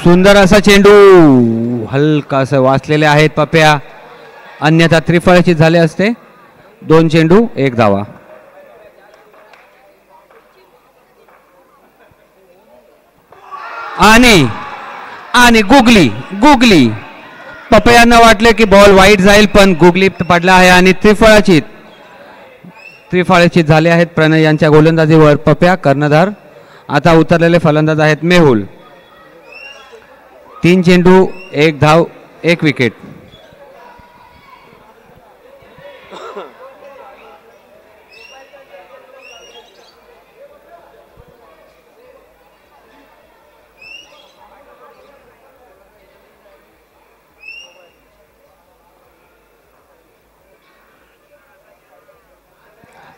सुंदर असा चेंडू हलकासा वाचलेले आहेत पप्या, अन्यथा त्रिफळाचीत झाले असते. 2 चेंडू 1 धावा. आणि गुगली पपयांना वाटले की बॉल वाईट जाईल, पण गुगली पडला आहे आणि त्रिफळाचीत झाले आहेत प्रणय यांच्या गोलंदाजीवर. पप्या कर्णधार. आता उतरलेले फलंदाज आहेत मेहुल. 3 चेंडू 1 धाव 1 विकेट.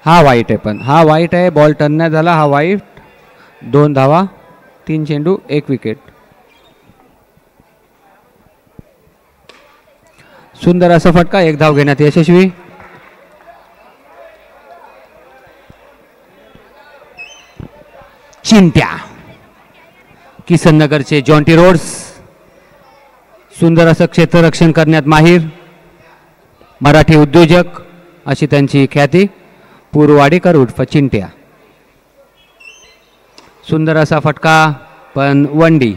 हा वाईट आहे, पण हा वाईट आहे. बॉल टर्न नाही झाला, हा वाईट. 2 धावा 3 चेंडू 1 विकेट. सुंदर असा फटका 1 धाव घेण्यात यशस्वी. चिंट्या किसननगरचे जॉन्टी रोड्स सुंदर असं क्षेत्ररक्षण करण्यात माहीर. मराठी उद्योजक अशी त्यांची ख्याती. पूर्ववाडीकर उर्फ चिंट्या. सुंदर असा फटका, पण वंडी.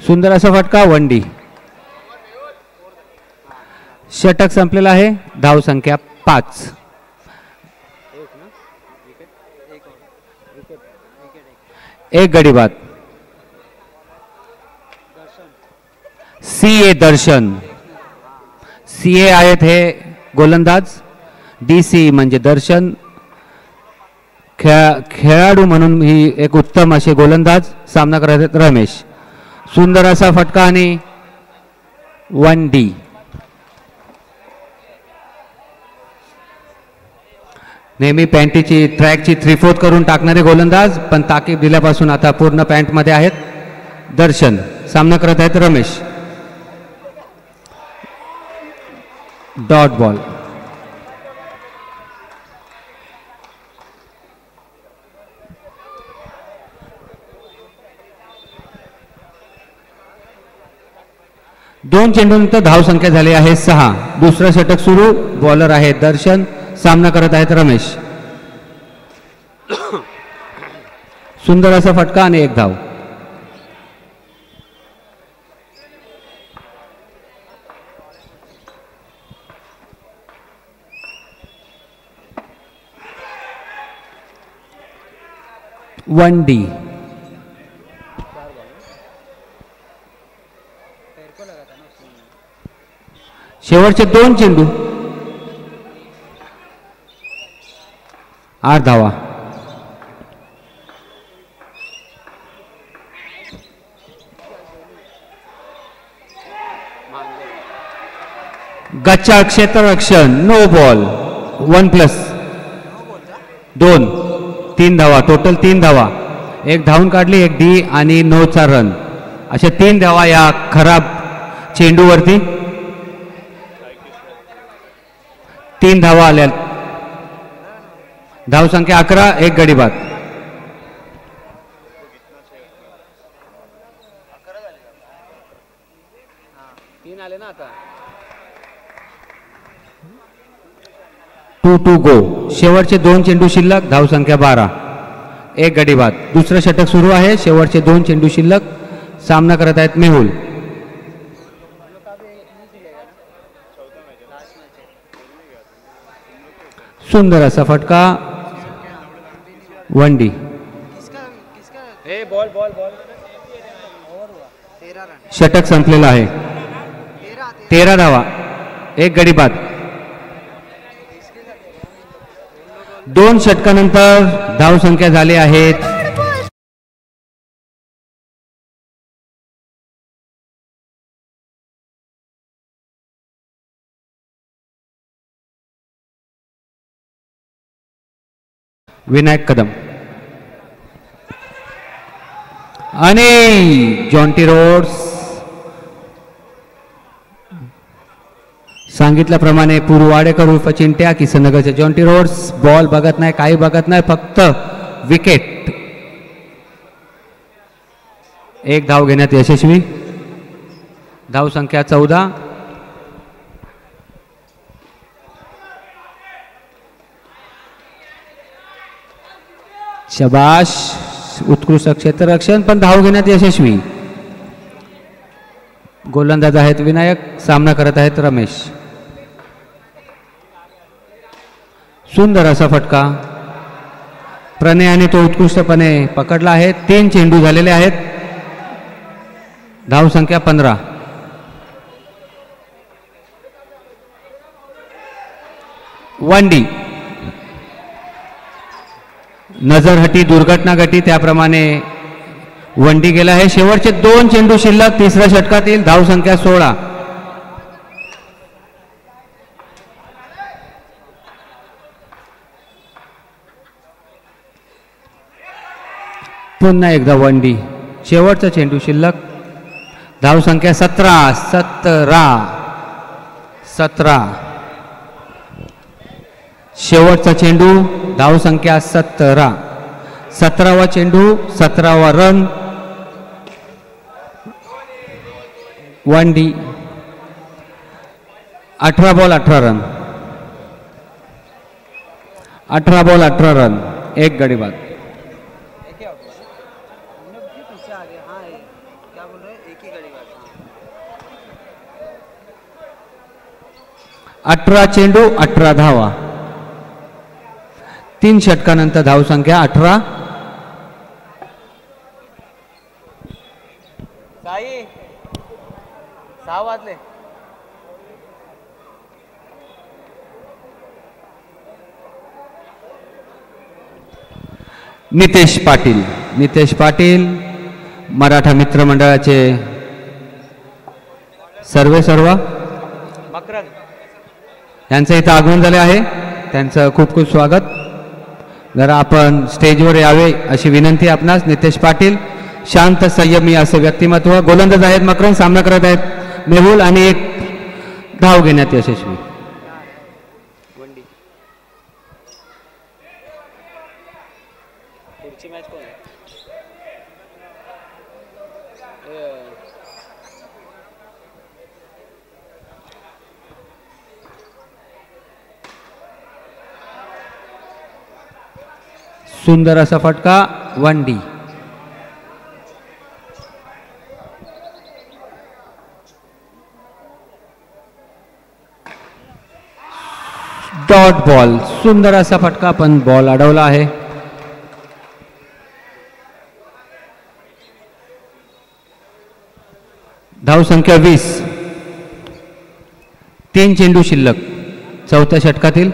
सुंदर असा फटका, वंडी. षटक संपलेला आहे. धाव संख्या 5. एक गडी बाद. CA दर्शन. CA आहेत हे गोलंदाज. DC म्हणजे दर्शन. खेळाडू म्हणून ही एक उत्तम असे गोलंदाज. सामना करत आहेत रमेश. सुंदर असा फटका आणि 1D. नेहमी पॅन्टीची ट्रॅकची 3/4 करून टाकणारे गोलंदाज, पण ताकीद दिल्यापासून आता पूर्ण पॅन्टमध्ये आहेत. दर्शन. सामना करत आहेत रमेश. Dot ball. दोन चेंडूनंतर धाव संख्या झाली आहे 6. दुसरं षटक सुरू. बॉलर आहे दर्शन. सामना करत आहेत रमेश. सुंदर असा फटका आणि 1 धाव. वनडी. शेवटचे 2 चेंडू 8 धावा. गच्चा क्षेत्ररक्षण. No ball. 1+2. 3 धावा. टोटल 3 धावा. 1 धावून काढली, 1 डी आणि 9चा रन. अशा 3 धावा या खराब चेंडूवरती. 3 धावा आल्या. धाव संख्या 11. 1 गडी बाद. To go. शेवटचे 2 चेंडू शिल्लक. धाव संख्या 12. 1 गडी बाद. दुसरं षटक सुरू आहे. शेवटचे 2 चेंडू शिल्लक. सामना करत आहेत मेहुल. सुंदर असा फटका. वनडी. षटक संपलेला आहे. 13 धावा. 1 गडी बाद. 2 षटकानंतर धाव संख्या झाली आहेत विनायक कदम आणि जॉन्टी रोड्स सांगितल्याप्रमाणे पूर्वाडेकर उर्फ चिंट्या किसनगरच्या जॉन्टी रोड्स बॉल बघत नाही, काही बघत नाही, फक्त विकेट. एक धाव घेण्यात यशस्वी. धाव संख्या 14. शबाश, उत्कृष्ट क्षेत्ररक्षण, पण धाव घेण्यात यशस्वी. गोलंदाज आहेत विनायक, सामना करत आहेत रमेश. सुंदर असा फटका प्रणयाने तो उत्कृष्टपणे पकडला आहे. 3 चेंडू झालेले आहेत. धाव संख्या 15. वनडी. नजरहटी दुर्घटना घटी त्याप्रमाणे वनडी गेला आहे. शेवटचे 2 चेंडू शिल्लक तिसऱ्या षटकातील. धाव संख्या 16. पुन्हा एकदा वनडी. शेवटचा चेंडू शिल्लक. धाव संख्या 17. 17. शेवटचा चेंडू. धाव संख्या 17. 17वा चेंडू, 17वा रन. वनडी. 18 बॉल 18 रन. 18 ball 18 run. एक गडी बाद. 18 चेंडू 18 धावा. 3 षटकानंतर धाव संख्या 18. साई 6 वाजले. नितेश पाटील. नितेश पाटील मराठा मित्र मंडळाचे सर्व यांचं इथं आगमन झाले आहे. त्यांचं खूप खूप स्वागत. जरा आपण स्टेजवर यावे अशी विनंती आपणास. नितेश पाटील शांत संयमी असे व्यक्तिमत्व. गोलंदाज आहेत मकरन, सामना करत आहेत मेहुल आणि एक धाव घेण्यात यशस्वी. सुंदर असा फटका. वनडी. Dot ball. सुंदर असा फटका पण बॉल अडवला आहे. धाव संख्या 20. 3 चेंडू शिल्लक चौथ्या षटकातील.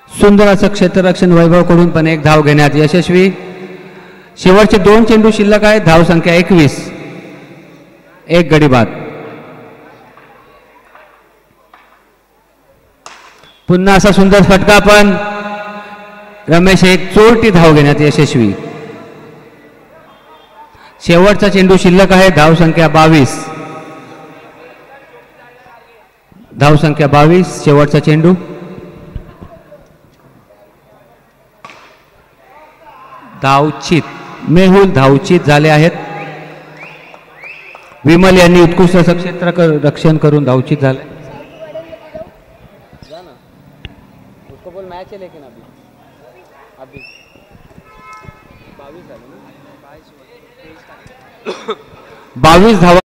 सुंदर असं क्षेत्ररक्षण वैभवकडून पण एक धाव घेण्यात यशस्वी. शेवटचे 2 चेंडू शिल्लक आहेत. धाव संख्या 21. एक गडी बाद. पुन्हा असा सुंदर फटका पण रमेश एक चोरटी धाव घेण्यात यशस्वी. शेवटचा चेंडू शिल्लक आहे. धाव संख्या 22. धाव संख्या 22. शेवटचा चेंडू. धावचित. मेहुल धावचित झाले आहेत. विमल यांनी उत्कृष्ट असं क्षेत्र रक्षण करून धावचित झाले. उसको बोल मैच है लेकिन अभी 22 धावा.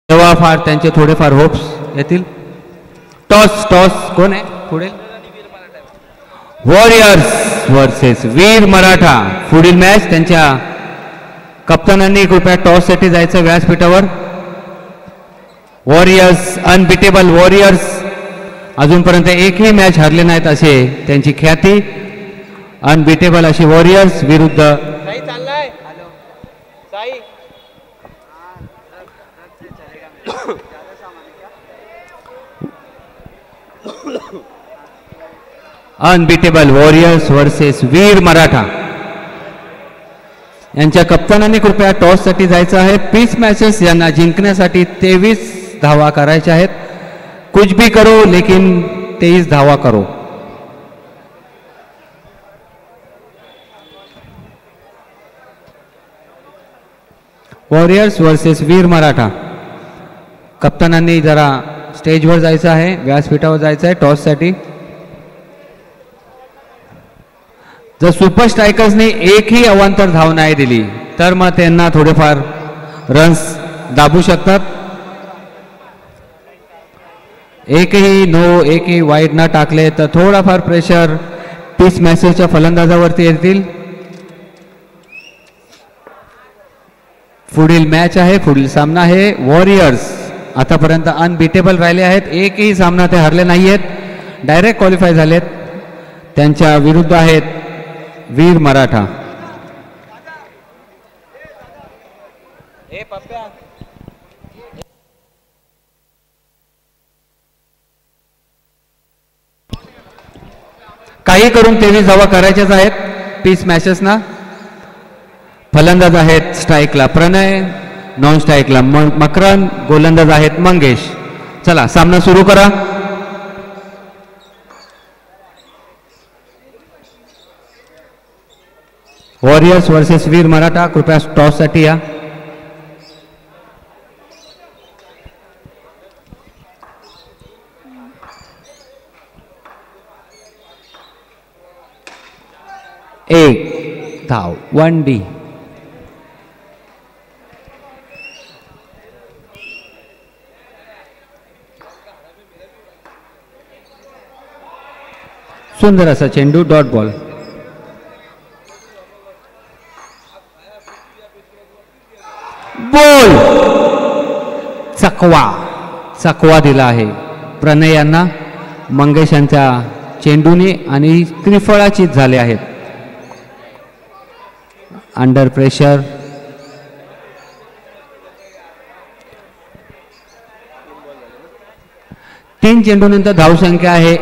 तेव्हा फार त्यांचे थोडेफार होप्स येतील. टॉस. कोण आहे पुढे? वॉरियर्स वर्सेस वीर मराठा. पुढील मॅच त्यांच्या कप्तानांनी कृपया टॉससाठी जायचं व्यासपीठावर. Warriors unbeatable warriors. अजूनपर्यंत एकही मॅच हरले नाहीत असे त्यांची ख्याती. अनबिटेबल अशी वॉरियर्स विरुद्ध साई अनबिटेबल वॉरियर्स वर्सेस वीर मराठा यांच्या कप्तानांनी कृपया टॉस साठी जायचं आहे. पीस मॅचेस यांना जिंकण्यासाठी 23 धावा करायच्या आहेत. कुछ भी करो लेकिन 23 धावा करो. वॉरियर्स वर्सेस वीर मराठा. कप्तानांनी जरा स्टेजवर जायचं आहे, व्यासपीठावर जायचं आहे टॉससाठी. जर सुपर स्ट्रायकर्सनी एकही अवांतर धाव नाही दिली तर मग त्यांना थोडेफार रन्स दाबू शकतात. एकही वाईड न टाकले तर थोडाफार प्रेशर पीस मॅसेजच्या फलंदाजावरती येतील. पुढील मॅच आहे, पुढील सामना आहे. वॉरियर्स आतापर्यंत अनबिटेबल राहिले आहेत, एकही सामना ते हरले नाही आहेत, डायरेक्ट क्वालिफाय झालेत. त्यांच्या विरुद्ध आहेत वीर मराठा. काही करून 23 धावा करायच्याच आहेत पीस मॅचेसना. फलंदाज आहेत स्ट्राईकला प्रणय, नॉन स्ट्राईकला मकरन, गोलंदाज आहेत मंगेश. चला सामना सुरू करा. वॉरियर्स वर्सेस वीर मराठा. कृपया टॉस साठी या. एक धाव, 1D. सुंदर असा चेंडू, डॉट बॉल. बॉल चकवा दिला आहे प्रणय यांना मंगेश यांच्या चेंडूने आणि त्रिफळाचीत झाले आहेत. Under pressure. तीन चेंडूनंतर धावसंख्या आहे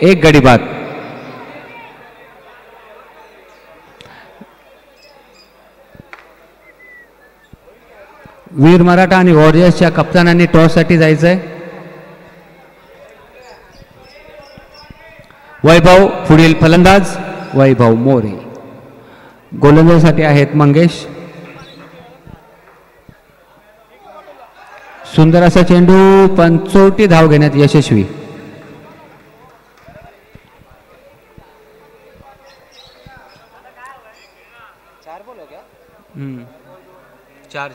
एक गडी बाद. वीर मराठा आणि वॉरियर्सच्या कप्तानांनी टॉस साठी जायचंय. वैभव पुढील फलंदाज, वैभव मोरे. गोलंदाजीसाठी आहेत मंगेश. सुंदर असा चेंडू, 65 धाव घेण्यात यशस्वी. चार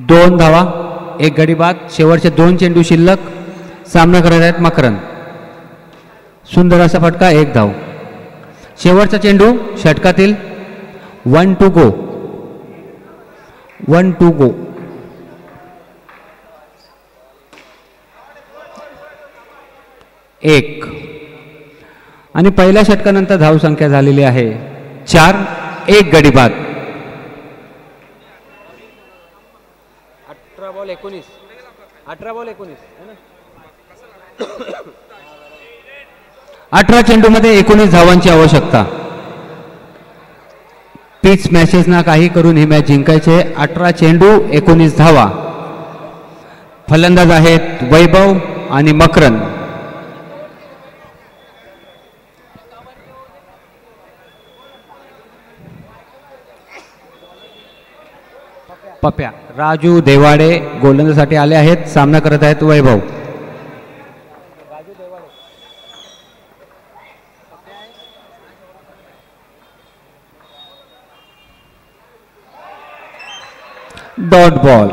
2 धावा, 1 गडी बाद. शेवटचे 2 चेंडू शिल्लक. सामना करत आहेत मकरन. सुंदर असा फटका, 1 धाव. शेवटचा चेंडू षटकातील. 1 to go. 1 आणि पहिल्या षटकानंतर धावसंख्या झालेली आहे 4. 1 गडी बाद. 18 चेंडूमध्ये 19 धावांची आवश्यकता. पीच मॅचेसना काही करून ही मॅच जिंकायचे. 18 चेंडू 19 धावा. फलंदाज आहेत वैभव आणि मकरन. पप्या राजू देवाडे गोलंदाजीसाठी आले आहेत. सामना करत आहेत वैभव. Dot ball.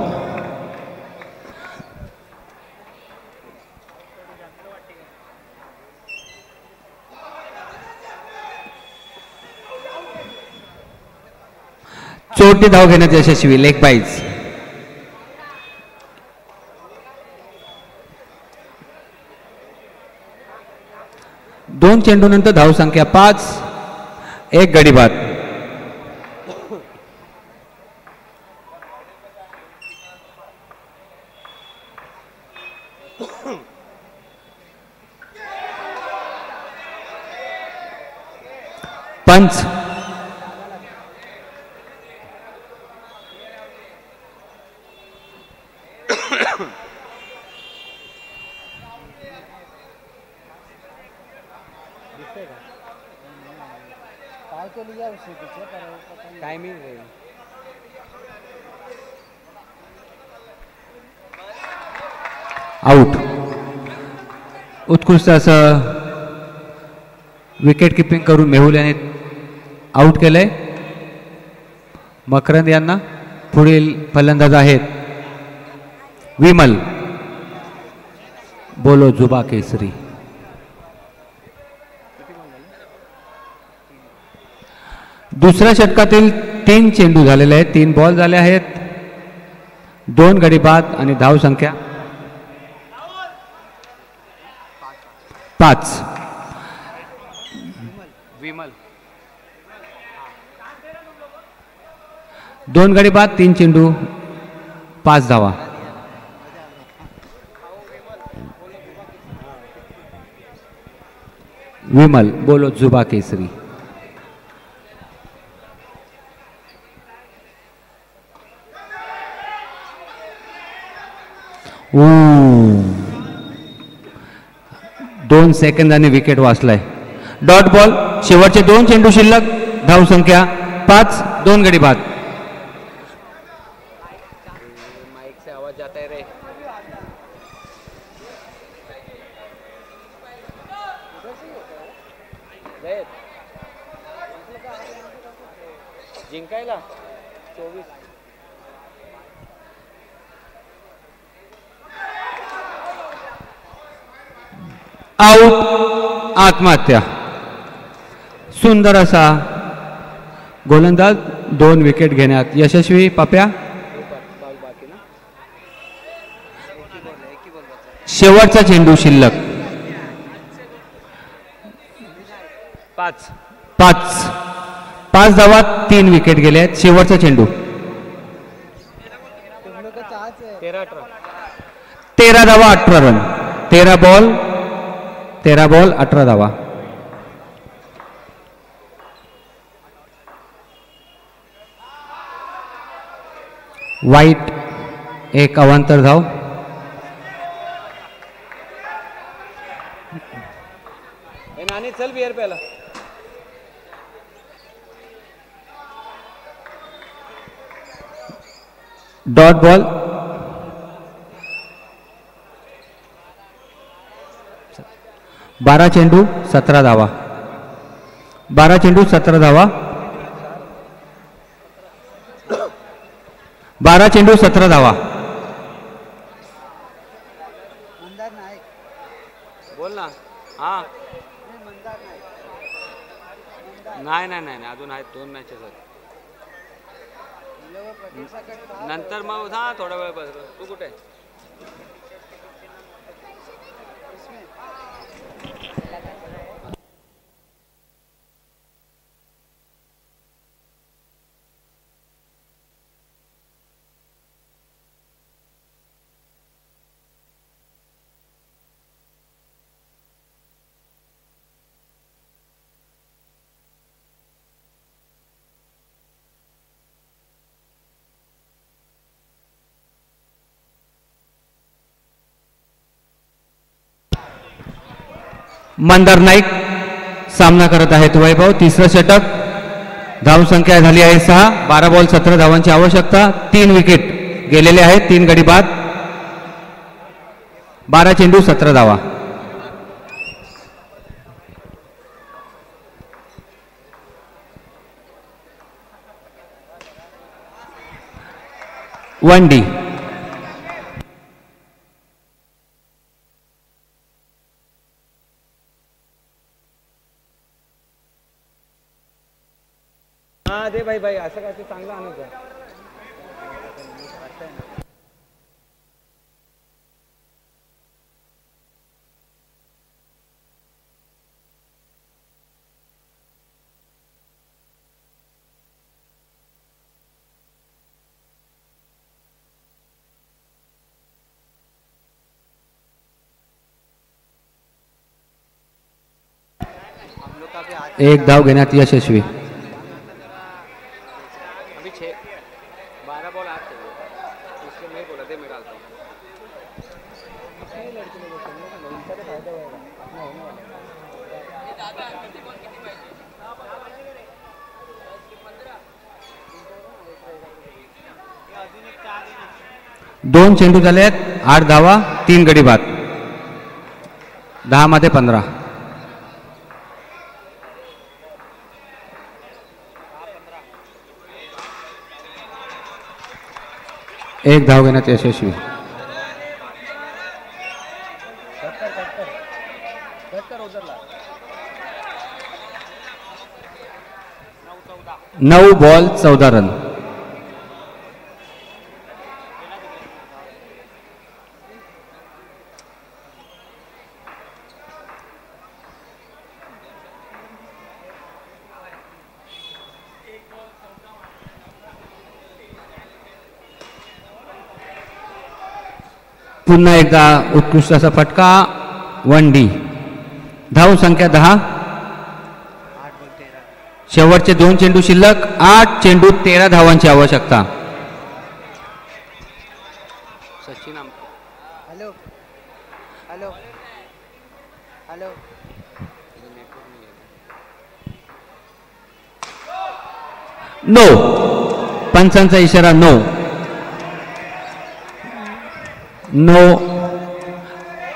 चोटी धाव घेण्यात यशस्वी. लेग बाईज. दोन चेंडूनंतर धावसंख्या 5. 1 गडी बाद. पंच. दिखते का पाव तो लिया उससे पीछे पर पता नहीं टाइमिंग रही आउट. उत्कृष्ट असं विकेट किपिंग करून मेहुल याने आउट केलंय. मकरंद यांना पुढील फलंदाज आहेत विमल. बोलो जुबा केसरी. दुसऱ्या षटकातील 3 चेंडू झालेले आहेत. 3 बॉल झाले आहेत. 2 गडी बाद आणि धाव संख्या 5. विमल 2 गडी बाद 3 चेंडू 5 धावा. विमल बोलो जुबा केसरी. ओ 2 सेकंदाने विकेट वाचलाय. Dot ball. शेवटचे 2 चेंडू शिल्लक. धाव संख्या 5. 2 गडी बाद. माइक से आवाज जाता है रे. जिंकायला 24. आउट. आत्महत्या. सुंदर असा गोलंदाज 2 विकेट घेण्यात यशस्वी. पप्या बॉल बाकी ना शेवटचा चेंडू शिल्लक. 5. 5 धावात 3 विकेट गेले आहेत. शेवटचा चेंडू. 13-18. 13 धावा 18 रन. 13 बॉल 18 धावा. वाईट एक अवांतर धाव. नानी चल बियर पहिला. Dot ball. बारा चेंडू 17 धावा. 12 चेंडू 17 धावा. 12 चेंडू 17 धावा. बोल ना. हा नाही नाही नाही अजून आहेत 2 मॅचेस आहेत. नंतर मग हा थोडा वेळ बस. तू कुठे मंदार नाईक सामना करत आहेत. वैभव. तिसरं षटक. धाव संख्या झाली आहे 6. 12 बॉल 17 धावांची आवश्यकता. 3 विकेट गेलेले आहेत. 3 गडी बाद. 12 चेंडू 17 धावा. One D. हा दे भाई भाई असं काय ते चांगलं आणायचं. एक धाव घेण्यात यशस्वी. अभी 12 बॉल 8 चाहिए, इसके मैं बोला दे मैं डालता हूँ. दोन चेंडू झाले आहेत, 8 धावा 3 गडी बाद. 10 मध्ये 15. एक धाव घेण्यात यशस्वी. नऊ बॉल 14 रन. पुन्हा एकदा उत्कृष्ट असा फटका. 1D. धाव संख्या 10. शेवटचे 2 चेंडू शिल्लक. 8 चेंडू 13 धावांची आवश्यकता. Sachin hello hello hello. No. पंचांचा इशारा नो. नो.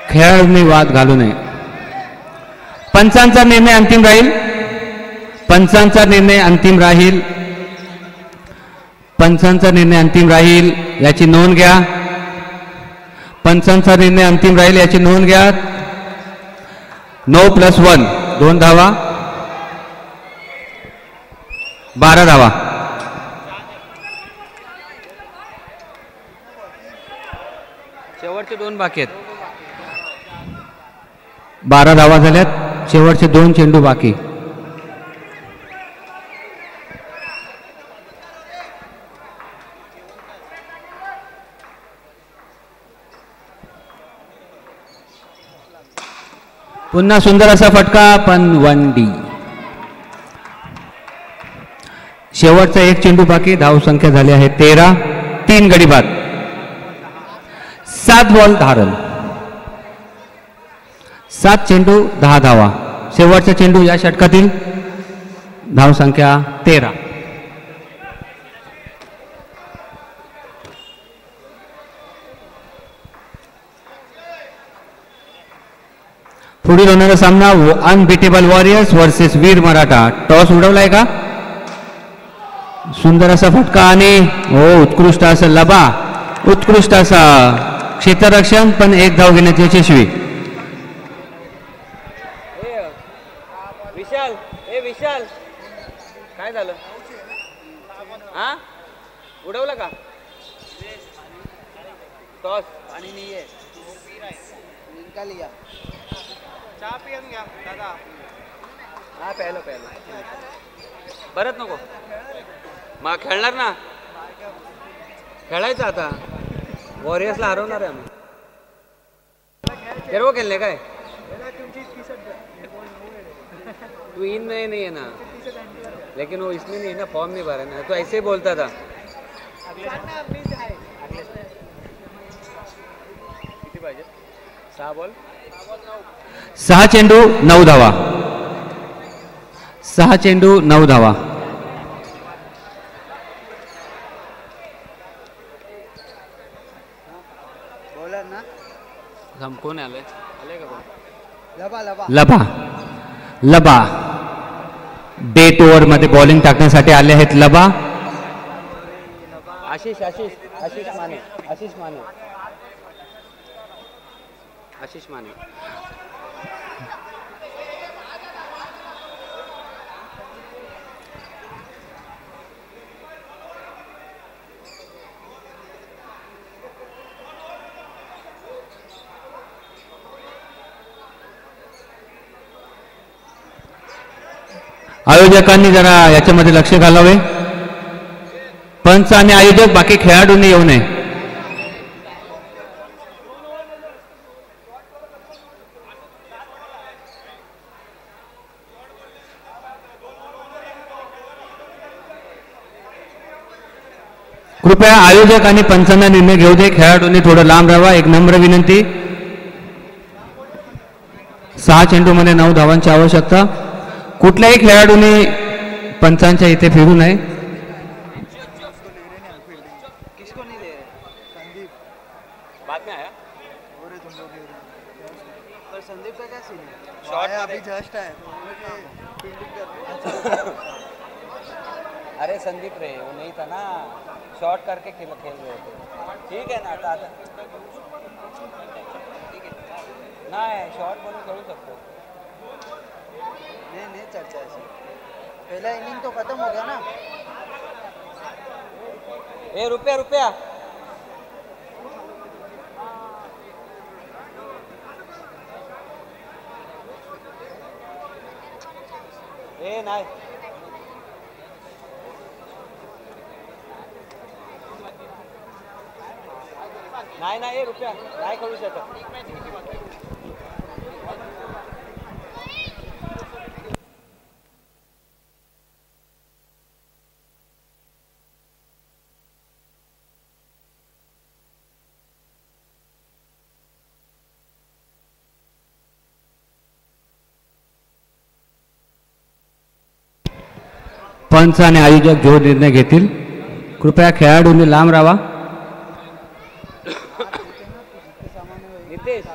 खेळाडूंनी वाद घालू नये. पंचांचा निर्णय अंतिम राहील. पंचांचा निर्णय अंतिम राहील. पंचांचा निर्णय अंतिम राहील याची नोंद घ्या. पंचांचा निर्णय अंतिम राहील याची नोंद घ्या. 9+1 2 धावा. 12 धावा. शेवटचे 2 बाकी आहेत. 12 धावा झाल्यात. शेवटचे 2 चेंडू बाकी. पुन्हा सुंदर असा फटका, पण 1D. शेवटचा 1 चेंडू बाकी. धाव संख्या झाली आहे 13. 3 गडी बाद. 7 बॉल 10 रन. 7 चेंडू 10 धावा. शेवटचा चेंडू या षटकातील. धाव संख्या 13. पुढील होणारा सामना अनबिटेबल वॉरियर्स वर्सेस वीर मराठा. टॉस उडवलाय का? सुंदर असा फटका आणि उत्कृष्ट असं लबा. उत्कृष्ट असा क्षेत्ररक्षण, पण 1 धाव घेण्यात यशस्वी. विशाल काय झालं? हा उडवलं का? टॉस पाणी नाही आहे. चहा पिऊन घ्या दादा. हा प्यायलो परत नको. मग खेळणार ना. खेळायचं आता. वॉरियर्सला हरवणार आहे आम्ही. सर्व खेळले काय? तू इन में नहीं है ना, लेकिन वो इसमें नहीं है ना, फॉर्म नहीं भरा ना. तो ऐसे ही बोलता था. किती पाहिजे? 6 बॉल 6 चेंडू 9 धावा. 6 चेंडू 9 धावा. बॉलर ना. हम कोण आले का कोण? लबा. लबा डेट ओव्हर मध्ये बॉलिंग टाकण्यासाठी आले आहेत लबा. आशिष माने. आयोजकांनी जरा याच्यामध्ये लक्ष घालावे. पंच आणि आयोजक बाकी खेळाडूंनी येऊ नये. कृपया आयोजक आणि पंचांना निर्णय घेऊ दे. खेळाडूंनी थोडं लांब राहावा, एक नम्र विनंती. 6 चेंडूमध्ये 9 धावांची आवश्यकता. कुठल्याही खेळाडूने पंचांच्या इथे फिरू नये. किसको नहीं दे रहे? संदीप बाद में आया और तुम लोग पर संदीप का क्या सीन है? शॉट अभी जस्ट है फील्डिंग कर अरे संदीप रे वो नहीं था ना, शॉट करके खेल रहे थे. ठीक है ना, आता नाही शॉट म्हणून खेळू शकतो. नहीं चर्चा ऐसी. पहला इनिंग तो खत्म हो गया ना. ए रुपया ए नाही नाही रुपया नाही करू शकत. पंच आणि आयोजक जो निर्णय घेतील. कृपया खेळाडूंनी लांब राहावा. नितेश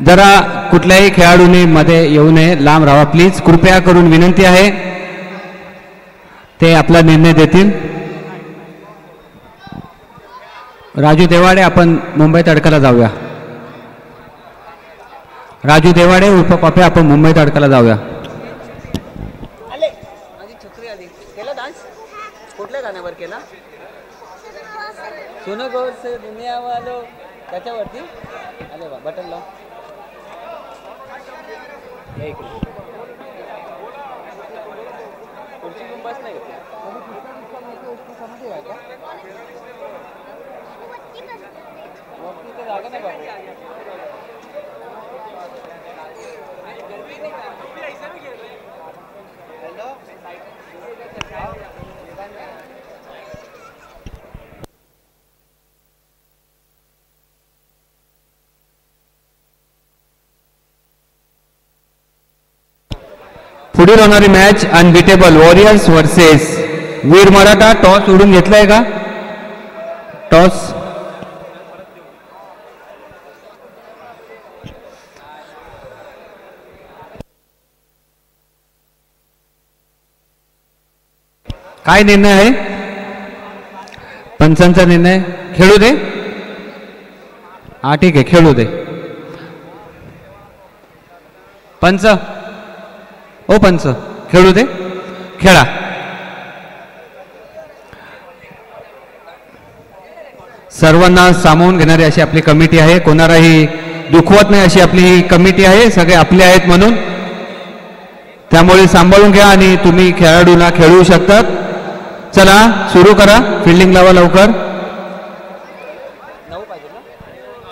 जरा कुठल्याही खेळाडूने मध्ये येऊ नये, लांब राहावा प्लीज. कृपया करून विनंती आहे. ते आपला निर्णय देतील. राजू देवाडे, आपण मुंबई तडकाला जाऊया. राजू देवाडे उर्फ पप्या, आपण मुंबई तडकाला जाऊया. आले माझी छत्री आली. केला डान्स कुठल्या गाण्यावर केला? सुनो गौर से दुनिया वालो त्याच्यावरती. अरे वा, बटन लाव. खुर्ची घेऊन बस नाही घेतली. वरती तर जागा नाही बाबू. पुढील होणारी मॅच अनबिटेबल वॉरियर्स वर्सेस वीर मराठा. टॉस उडून घेतलाय का? टॉस काय निर्णय आहे? पंचांचा निर्णय. खेळू दे. हा ठीक आहे, खेळू दे. पंच, ओ पंच खेळू दे. खेळा. सर्वांना सामावून घेणारी अशी आपली कमिटी आहे. कोणालाही दुखवत नाही अशी आपली ही कमिटी आहे. सगळे आपले आहेत म्हणून त्यामुळे सांभाळून घ्या आणि तुम्ही खेळाडूंना खेळवू शकतात. चला सुरू करा. फिल्डिंग लावा लवकर.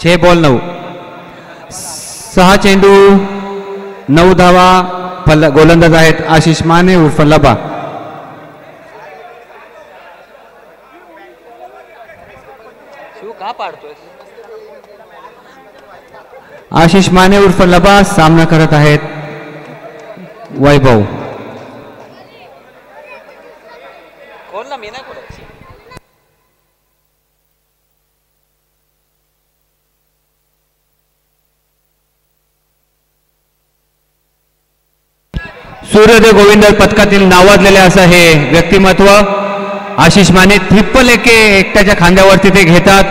6 बॉल 9, 6 चेंडू 9 धावा. गोलंदाज आहेत आशिष माने उर्फ लबा. शिव का पाडतोय? आशिष माने उर्फ लबा सामना करत आहेत वैभव. कोण ना मी नाही कोणाची. सूर्योदय गोविंद पथकातील नावाजलेले असं हे व्यक्तिमत्व आशिष माने. ट्रिपल एके एकट्याच्या खांद्यावरती ते घेतात.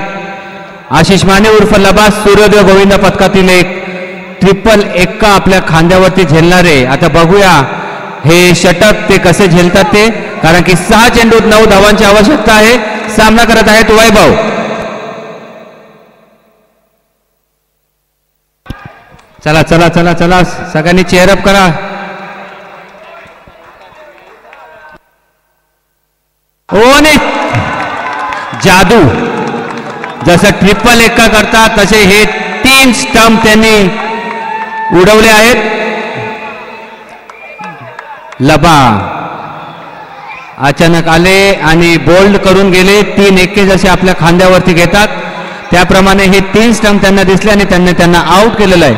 आशिष माने उर्फ लबा सूर्योदय गोविंद पथकातील एक ट्रिपल एक्का आपल्या खांद्यावरती झेलणारे. आता बघूया हे षटक ते कसे झेलतात ते, कारण की 6 चेंडूत 9 धावांची आवश्यकता आहे. सामना करत आहेत वैभव. चला चला चला चला सगळ्यांनी चेअरअप करा. ओ नाही जादू. जसं ट्रिपल एक्का करतात तसे हे 3 स्टंप त्यांनी उडवले आहेत. लबा अचानक आले आणि बोल्ड करून गेले. 3 एक्के जसे आपल्या खांद्यावरती घेतात त्याप्रमाणे हे 3 स्टंप त्यांना दिसले आणि त्यांना आउट केलेलं आहे.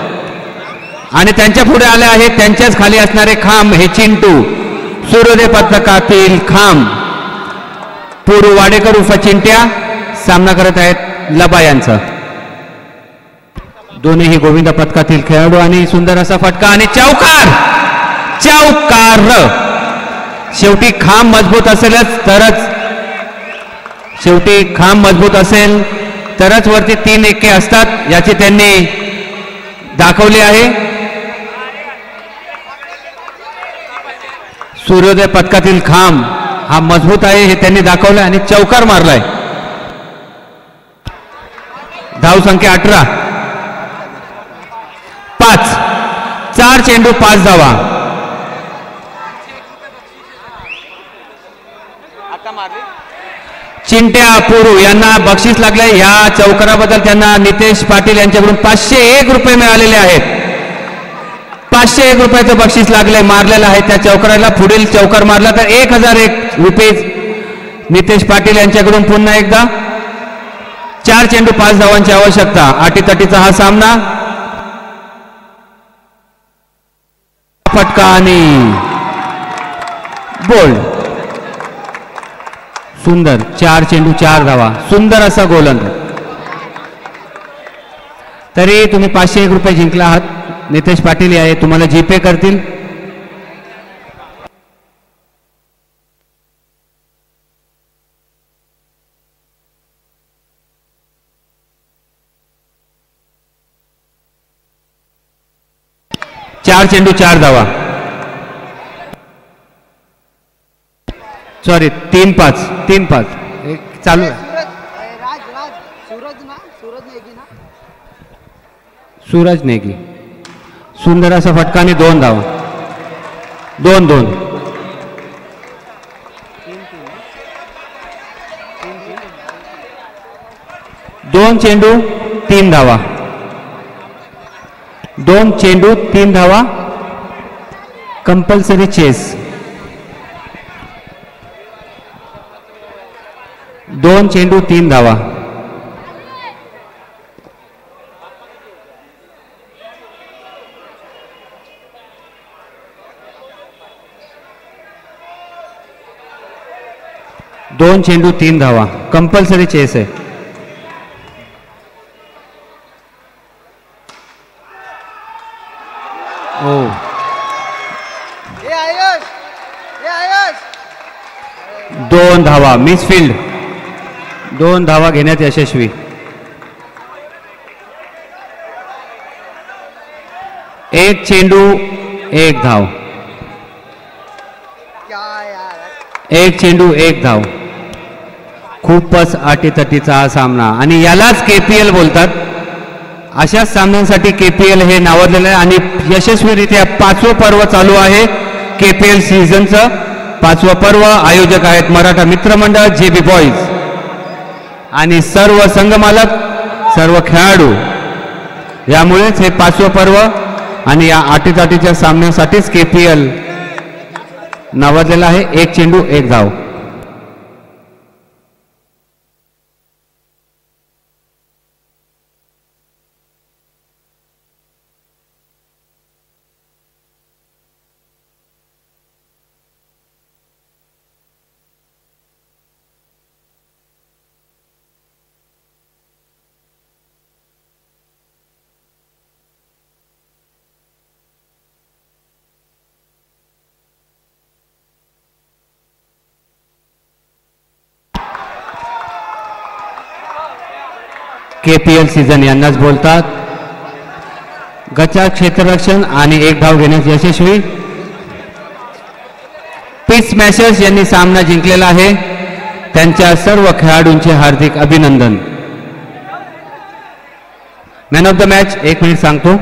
आणि त्यांच्या पुढे आले आहेत त्यांच्याच खाली असणारे खांब हे चिंटू. सूर्योदय पथकातील खांब पुरू वाडेकर उर्फ चिंट्या सामना करत आहेत लबा यांचा. दोन्ही गोविंद पथकातील खेळाडू आणि सुंदर असा फटका आणि चौकार. शेवटी खांब मजबूत असेल तरच वरती 3 एक्के असतात याची त्यांनी दाखवली आहे. सूर्योदय पथकातील खांब हा मजबूत आहे हे त्यांनी दाखवलं आणि चौकार मारलाय. धाव संख्या 18. 5 4 चेंडू 5 धावा. चिंट्या पुरू यांना बक्षीस लागले. या चौकाराबद्दल त्यांना नितेश पाटील यांच्याकडून 501 रुपये मिळालेले आहेत. 501 रुपयाचं बक्षीस लागले मारलेलं आहे त्या चौकाराला. पुढील चौकार मारला तर 1001 रुपये नितेश पाटील यांच्याकडून पुन्हा एकदा. 4 चेंडू 5 धावांची आवश्यकता. अटीतटीचा हा सामना. फटका आणि बोल्ड. सुंदर 4 चेंडू 4 धावा. सुंदर असा गोलंदाज. तरी तुम्ही 501 रुपये जिंकला आहात. नितेश पाटील आहे तुम्हाला जीपे करतील. चार चेंडू 4 धावा. सॉरी 3-5 चालू आहे. सूरज नेगी. सुंदर असा फटका आणि 2 धावा. 2-2. 2 चेंडू 3 धावा. 2 चेंडू 3 धावा. Compulsory chess. 2 चेंडू 3 धावा. दोन चेंडू 3 धावा. कंपल्सरी चेस आहे. ओ 2 धावा. मिसफिल्ड. 2 धावा घेण्यात यशस्वी. 1 चेंडू 1 धाव. 1 चेंडू 1 धाव. खूपच अटीतटीचा हा सामना आणि यालाच केपीएल बोलतात. अशाच सामन्यांसाठी केपीएल हे नावाजलेलं आहे आणि यशस्वीरित्या 5वं पर्व चालू आहे. केपीएल सीझनचं 5वं पर्व. आयोजक आहेत मराठा मित्रमंडळ जेबी बॉईज आणि सर्व संघमालक सर्व खेळाडू. यामुळेच हे 5वं पर्व आणि या अटीतटीच्या सामन्यासाठीच केपीएल नावाजलेलं आहे. 1 चेंडू 1 धाव. केपीएल सीझन यांनाच बोलतात. गचा क्षेत्ररक्षण आणि 1 धाव घेण्यास यशस्वी. पीस स्मॅशर्स यांनी सामना जिंकलेला आहे. त्यांच्या सर्व खेळाडूंचे हार्दिक अभिनंदन. Man of the match 1 minute सांगतो.